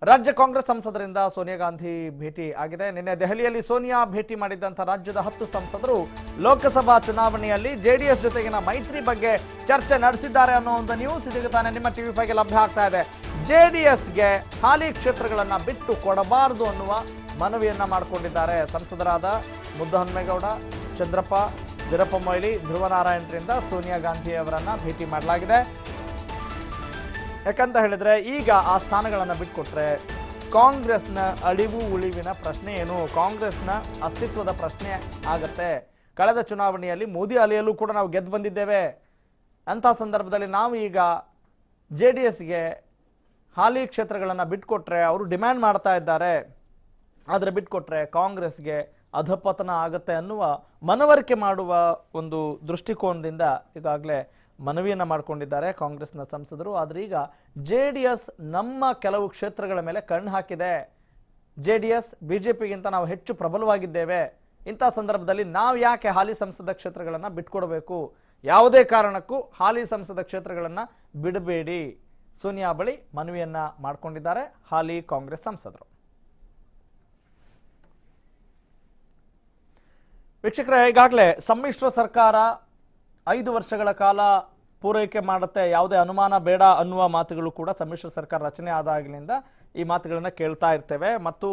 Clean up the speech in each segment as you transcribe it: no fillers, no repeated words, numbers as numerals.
ರಾಜ್ಯ ಕಾಂಗ್ರೆಸ್ ಸಂಸದರಿಂದ ಸೋನಿಯಾ ಗಾಂಧಿ ಭೇಟಿ ಆಗಿದೆ. ನಿನ್ನೆ ದೆಹಲಿಯಲ್ಲಿ ಸೋನಿಯಾ ಭೇಟಿ ಮಾಡಿದಂಥ ರಾಜ್ಯದ 10 ಸಂಸದರು ಲೋಕಸಭಾ ಚುನಾವಣೆಯಲ್ಲಿ ಜೆಡಿಎಸ್ ಜೊತೆಗಿನ ಮೈತ್ರಿ ಬಗ್ಗೆ ಚರ್ಚೆ ನಡೆಸಿದ್ದಾರೆ ಅನ್ನೋ ಒಂದು ನ್ಯೂಸ್ ಇದೀಗ ತಾನೇ ನಿಮ್ಮ TV5ಗೆ ಲಭ್ಯ ಆಗ್ತಾ ಇದೆ. ಜೆಡಿಎಸ್ಗೆ ಹಾಲಿ ಕ್ಷೇತ್ರಗಳನ್ನು ಬಿಟ್ಟು ಕೊಡಬಾರದು ಅನ್ನುವ ಮನವಿಯನ್ನ ಮಾಡಿಕೊಂಡಿದ್ದಾರೆ. ಸಂಸದರಾದ ಮುದ್ದಹನುಮೇಗೌಡ, ಚಂದ್ರಪ್ಪ, ವೀರಪ್ಪ ಮೊಯ್ಲಿ, ಧ್ರುವನಾರಾಯಣರಿಂದ ಸೋನಿಯಾ ಗಾಂಧಿ ಅವರನ್ನ ಭೇಟಿ ಮಾಡಲಾಗಿದೆ. ಯಾಕಂತ ಹೇಳಿದ್ರೆ ಈಗ ಆ ಸ್ಥಾನಗಳನ್ನು ಬಿಟ್ಕೊಟ್ರೆ ಕಾಂಗ್ರೆಸ್ನ ಅಳಿವು ಉಳಿವಿನ ಪ್ರಶ್ನೆ ಏನು, ಕಾಂಗ್ರೆಸ್ನ ಅಸ್ತಿತ್ವದ ಪ್ರಶ್ನೆ ಆಗತ್ತೆ. ಕಳೆದ ಚುನಾವಣೆಯಲ್ಲಿ ಮೋದಿ ಅಲೆಯಲ್ಲೂ ಕೂಡ ನಾವು ಗೆದ್ದು ಬಂದಿದ್ದೇವೆ. ಅಂಥ ಸಂದರ್ಭದಲ್ಲಿ ನಾವು ಈಗ JDSಗೆ ಹಾಲಿ ಕ್ಷೇತ್ರಗಳನ್ನು ಬಿಟ್ಕೊಟ್ರೆ ಅವರು ಡಿಮ್ಯಾಂಡ್ ಮಾಡ್ತಾ ಇದ್ದಾರೆ, ಆದರೆ ಬಿಟ್ಕೊಟ್ರೆ ಕಾಂಗ್ರೆಸ್ಗೆ ಅಧಪತನ ಆಗತ್ತೆ ಅನ್ನುವ ಮನವರಿಕೆ ಮಾಡುವ ಒಂದು ದೃಷ್ಟಿಕೋನದಿಂದ ಈಗಾಗಲೇ ಮನವಿಯನ್ನು ಮಾಡಿಕೊಂಡಿದ್ದಾರೆ ಕಾಂಗ್ರೆಸ್ನ ಸಂಸದರು. ಆದರೆ ಈಗ JDS ನಮ್ಮ ಕೆಲವು ಕ್ಷೇತ್ರಗಳ ಮೇಲೆ ಕಣ್ಣು ಹಾಕಿದೆ. JDS BJPಗಿಂತ ನಾವು ಹೆಚ್ಚು ಪ್ರಬಲವಾಗಿದ್ದೇವೆ. ಇಂಥ ಸಂದರ್ಭದಲ್ಲಿ ನಾವು ಯಾಕೆ ಹಾಲಿ ಸಂಸದ ಕ್ಷೇತ್ರಗಳನ್ನು ಬಿಟ್ಕೊಡ್ಬೇಕು, ಯಾವುದೇ ಕಾರಣಕ್ಕೂ ಹಾಲಿ ಸಂಸದ ಕ್ಷೇತ್ರಗಳನ್ನು ಬಿಡಬೇಡಿ, ಸೋನಿಯಾ ಬಳಿ ಮನವಿಯನ್ನ ಮಾಡಿಕೊಂಡಿದ್ದಾರೆ ಹಾಲಿ ಕಾಂಗ್ರೆಸ್ ಸಂಸದರು. ವೀಕ್ಷಕರೇ, ಈಗಾಗಲೇ ಸಮ್ಮಿಶ್ರ ಸರ್ಕಾರ 5 ವರ್ಷಗಳ ಕಾಲ ಪೂರೈಕೆ ಮಾಡುತ್ತೆ, ಯಾವುದೇ ಅನುಮಾನ ಬೇಡ ಅನ್ನುವ ಮಾತುಗಳು ಕೂಡ ಸಮ್ಮಿಶ್ರ ಸರ್ಕಾರ ರಚನೆ ಆದಾಗಲಿಂದ ಈ ಮಾತುಗಳನ್ನು ಕೇಳ್ತಾ ಇರ್ತೇವೆ. ಮತ್ತು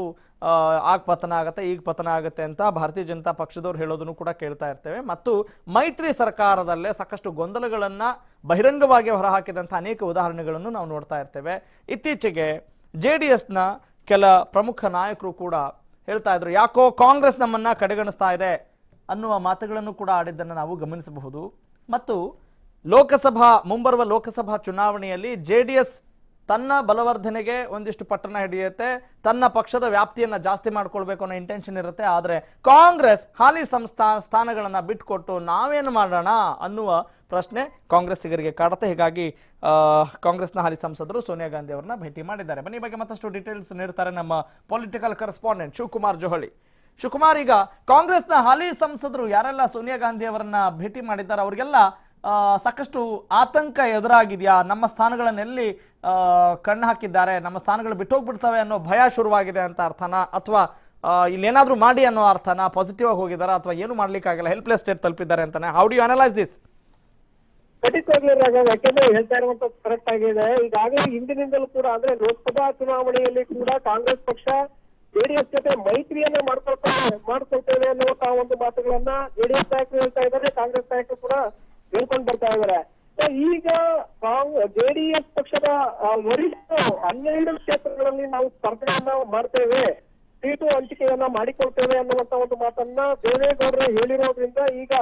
ಆಗ ಪತನ ಆಗುತ್ತೆ, ಈಗ ಪತನ ಆಗುತ್ತೆ ಅಂತ ಭಾರತೀಯ ಜನತಾ ಪಕ್ಷದವ್ರು ಹೇಳೋದನ್ನು ಕೂಡ ಕೇಳ್ತಾ ಇರ್ತೇವೆ. ಮತ್ತು ಮೈತ್ರಿ ಸರ್ಕಾರದಲ್ಲೇ ಸಾಕಷ್ಟು ಗೊಂದಲಗಳನ್ನು ಬಹಿರಂಗವಾಗಿ ಹೊರಹಾಕಿದಂಥ ಅನೇಕ ಉದಾಹರಣೆಗಳನ್ನು ನಾವು ನೋಡ್ತಾ ಇರ್ತೇವೆ. ಇತ್ತೀಚೆಗೆ JDSನ ಕೆಲ ಪ್ರಮುಖ ನಾಯಕರು ಕೂಡ ಹೇಳ್ತಾ ಇದ್ರು, ಯಾಕೋ ಕಾಂಗ್ರೆಸ್ ನಮ್ಮನ್ನ ಕಡೆಗಣಿಸ್ತಾ ಇದೆ ಅನ್ನುವ ಮಾತುಗಳನ್ನು ಕೂಡ ಆಡಿದ್ದನ್ನು ನಾವು ಗಮನಿಸಬಹುದು. ಮತ್ತು ಮುಂಬರುವ ಲೋಕಸಭಾ ಚುನಾವಣೆಯಲ್ಲಿ JDS ತನ್ನ ಬಲವರ್ಧನೆಗೆ ಒಂದಿಷ್ಟು ಪಟ್ಟಣ ಹಿಡಿಯುತ್ತೆ, ತನ್ನ ಪಕ್ಷದ ವ್ಯಾಪ್ತಿಯನ್ನು ಜಾಸ್ತಿ ಮಾಡ್ಕೊಳ್ಬೇಕು ಅನ್ನೋ ಇಂಟೆನ್ಷನ್ ಇರುತ್ತೆ. ಆದರೆ ಕಾಂಗ್ರೆಸ್ ಹಾಲಿ ಸ್ಥಾನಗಳನ್ನು ಬಿಟ್ಕೊಟ್ಟು ನಾವೇನು ಮಾಡೋಣ ಅನ್ನುವ ಪ್ರಶ್ನೆ ಕಾಂಗ್ರೆಸ್ಸಿಗರಿಗೆ ಕಾಡುತ್ತೆ. ಹೀಗಾಗಿ ಕಾಂಗ್ರೆಸ್ನ ಹಾಲಿ ಸಂಸದರು ಸೋನಿಯಾ ಗಾಂಧಿ ಅವರನ್ನ ಭೇಟಿ ಮಾಡಿದ್ದಾರೆ. ಬನ್ನಿ, ಬಗ್ಗೆ ಮತ್ತಷ್ಟು ಡೀಟೇಲ್ಸ್ ನೀಡ್ತಾರೆ ನಮ್ಮ ಪೊಲಿಟಿಕಲ್ ಕರೆಸ್ಪಾಂಡೆಂಟ್ ಶಿವಕುಮಾರ್ ಜೋಹಳಿ. ಶಿವಕುಮಾರ್, ಈಗ ಕಾಂಗ್ರೆಸ್ನ ಹಾಲಿ ಸಂಸದರು ಯಾರೆಲ್ಲ ಸೋನಿಯಾ ಗಾಂಧಿ ಅವರನ್ನ ಭೇಟಿ ಮಾಡಿದ್ದಾರೆ ಅವರಿಗೆಲ್ಲ ಸಾಕಷ್ಟು ಆತಂಕ ಎದುರಾಗಿದೆಯಾ? ನಮ್ಮ ಸ್ಥಾನಗಳನ್ನೆಲ್ಲಿ ಕಣ್ಣು ಹಾಕಿದ್ದಾರೆ, ನಮ್ಮ ಸ್ಥಾನಗಳು ಬಿಟ್ಟೋಗ್ಬಿಡ್ತವೆ ಅನ್ನೋ ಭಯ ಶುರುವಾಗಿದೆ ಅಂತ ಅರ್ಥನಾ, ಅಥವಾ ಇಲ್ಲೇನಾದ್ರೂ ಮಾಡಿ ಅನ್ನೋ ಅರ್ಥನಾ? ಪಾಸಿಟಿವ್ ಆಗಿ ಹೋಗಿದ್ದಾರೆ ಅಥವಾ ಏನು ಮಾಡ್ಲಿಕ್ಕಾಗಲ್ಲ, ಹೆಲ್ಪ್ಲೆಸ್ ಸ್ಟೇಟ್ ತಲುಪಿದ್ದಾರೆ ಅಂತಾನೆ? How do you analyse this? ಯಾಕೆಂದ್ರೆ ಹೇಳ್ತಾ ಇರುವಂತದ್ದು ಕರೆಕ್ಟ್ ಆಗಿದೆ. ಈಗಾಗಲೇ ಹಿಂದಿನಿಂದಲೂ ಕೂಡ ಅಂದ್ರೆ ಲೋಕಸಭಾ ಚುನಾವಣೆಯಲ್ಲಿ ಕೂಡ ಕಾಂಗ್ರೆಸ್ ಪಕ್ಷ JDS ಜೊತೆ ಮೈತ್ರಿಯನ್ನ ಮಾಡ್ಕೊಳ್ತೇವೆ ಅನ್ನುವಂತಹ ಒಂದು ಮಾತುಗಳನ್ನ JDS ನಾಯಕರು ಹೇಳ್ತಾ ಇದ್ದಾರೆ, ಕಾಂಗ್ರೆಸ್ ನಾಯಕರು ಕೂಡ ಹೇಳ್ಕೊಂಡು ಬರ್ತಾ ಇದ್ದಾರೆ. ಈಗ JDS ಪಕ್ಷದ ವರಿಷ್ಠರು 12 ಕ್ಷೇತ್ರಗಳಲ್ಲಿ ನಾವು ಸ್ಪರ್ಧೆಯನ್ನ ಮಾಡ್ತೇವೆ, ಸೀಟು ಹಂಚಿಕೆಯನ್ನ ಮಾಡಿಕೊಳ್ತೇವೆ ಅನ್ನುವಂತ ಒಂದು ಮಾತನ್ನ ದೇವೇಗೌಡರು ಹೇಳಿರೋದ್ರಿಂದ ಈಗ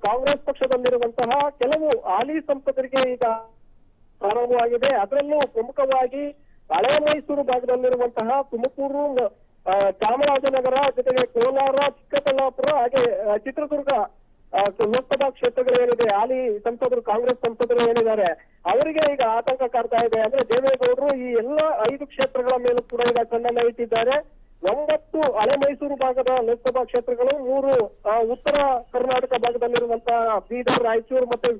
ಕಾಂಗ್ರೆಸ್ ಪಕ್ಷದಲ್ಲಿರುವಂತಹ ಕೆಲವು ಹಾಲಿ ಸಂಸದರಿಗೆ ಈಗ ಪ್ರಾರಂಭವಾಗಿದೆ. ಅದರಲ್ಲೂ ಪ್ರಮುಖವಾಗಿ ಹಳೆ ಮೈಸೂರು ಭಾಗದಲ್ಲಿರುವಂತಹ ತುಮಕೂರು, ಚಾಮರಾಜನಗರ, ಜೊತೆಗೆ ಕೋಲಾರ, ಚಿಕ್ಕಬಳ್ಳಾಪುರ ಹಾಗೆ ಚಿತ್ರದುರ್ಗ ಲೋಕಸಭಾ ಕ್ಷೇತ್ರಗಳು ಏನಿದೆ, ಹಾಲಿ ಸಂಸದರು ಕಾಂಗ್ರೆಸ್ ಸಂಸದರು ಏನಿದ್ದಾರೆ ಅವರಿಗೆ ಈಗ ಆತಂಕ ಕಾಡ್ತಾ ಇದೆ. ಅಂದ್ರೆ ದೇವೇಗೌಡರು ಈ ಎಲ್ಲ 5 ಕ್ಷೇತ್ರಗಳ ಮೇಲೂ ಕೂಡ ಈಗ ಕಣ್ಣನ್ನ ಇಟ್ಟಿದ್ದಾರೆ. 9 ಹಳೆ ಮೈಸೂರು ಭಾಗದ ಲೋಕಸಭಾ ಕ್ಷೇತ್ರಗಳು, 3 ಉತ್ತರ ಕರ್ನಾಟಕ ಭಾಗದಲ್ಲಿರುವಂತಹ ಬೀದರ್, ರಾಯಚೂರು ಮತ್ತೆ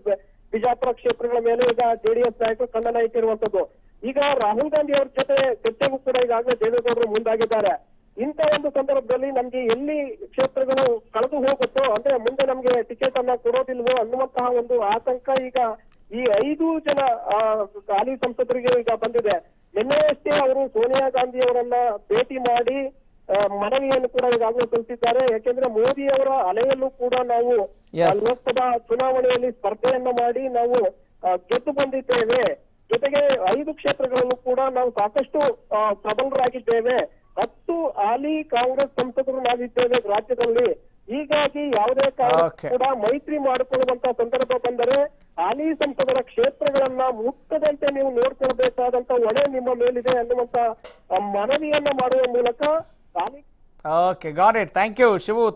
ಬಿಜಾಪುರ ಕ್ಷೇತ್ರಗಳ ಮೇಲೆ ಈಗ JDS ನಾಯಕರು ಕಣ್ಣನ್ನ ಇಟ್ಟಿರುವಂತದ್ದು. ಈಗ ರಾಹುಲ್ ಗಾಂಧಿ ಅವ್ರ ಜೊತೆ ಚರ್ಚೆಗೂ ಕೂಡ ಈಗಾಗಲೇ ದೇವೇಗೌಡರು ಮುಂದಾಗಿದ್ದಾರೆ. ಇಂಥ ಒಂದು ಸಂದರ್ಭದಲ್ಲಿ ನಮ್ಗೆ ಎಲ್ಲಿ ಕ್ಷೇತ್ರಗಳು ಕಳೆದು ಹೋಗುತ್ತೋ, ಅಂದ್ರೆ ಮುಂದೆ ನಮ್ಗೆ ಟಿಕೆಟ್ ಅನ್ನ ಕೊಡೋದಿಲ್ವೋ ಅನ್ನುವಂತಹ ಒಂದು ಆತಂಕ ಈಗ ಈ 5 ಜನ ಹಾಲಿ ಸಂಸದರಿಗೆ ಈಗ ಬಂದಿದೆ. ನಿನ್ನೆಯಷ್ಟೇ ಅವರು ಸೋನಿಯಾ ಗಾಂಧಿ ಅವರನ್ನ ಭೇಟಿ ಮಾಡಿ ಮನವಿಯನ್ನು ಕೂಡ ಈಗಾಗಲೇ ಸಲ್ಲಿಸಿದ್ದಾರೆ. ಯಾಕೆಂದ್ರೆ ಮೋದಿ ಅವರ ಅಲೆಯಲ್ಲೂ ಕೂಡ ನಾವು ಲೋಕಸಭಾ ಚುನಾವಣೆಯಲ್ಲಿ ಸ್ಪರ್ಧೆಯನ್ನ ಮಾಡಿ ನಾವು ಗೆದ್ದು ಬಂದಿದ್ದೇವೆ, ಜೊತೆಗೆ 5 ಕ್ಷೇತ್ರಗಳಲ್ಲೂ ಕೂಡ ನಾವು ಸಾಕಷ್ಟು ಪ್ರಬಲರಾಗಿದ್ದೇವೆ, 10 ಹಾಲಿ ಕಾಂಗ್ರೆಸ್ ಸಂಸದರು ನಾವಿದ್ದೇವೆ ರಾಜ್ಯದಲ್ಲಿ. ಹೀಗಾಗಿ ಯಾವುದೇ ಕಾರಣಕ್ಕೂ ಕೂಡ ಮೈತ್ರಿ ಮಾಡಿಕೊಳ್ಳುವಂತ ಸಂದರ್ಭ ಬಂದರೆ ಹಾಲಿ ಸಂಸದರ ಕ್ಷೇತ್ರಗಳನ್ನ ಮುಟ್ಟದಂತೆ ನೀವು ನೋಡ್ಕೊಳ್ಬೇಕಾದಂತ ಹೊಣೆ ನಿಮ್ಮ ಮೇಲಿದೆ ಅನ್ನುವಂತ ಮನವಿಯನ್ನ ಮಾಡುವ ಮೂಲಕ okay, got it. Thank you Shivu.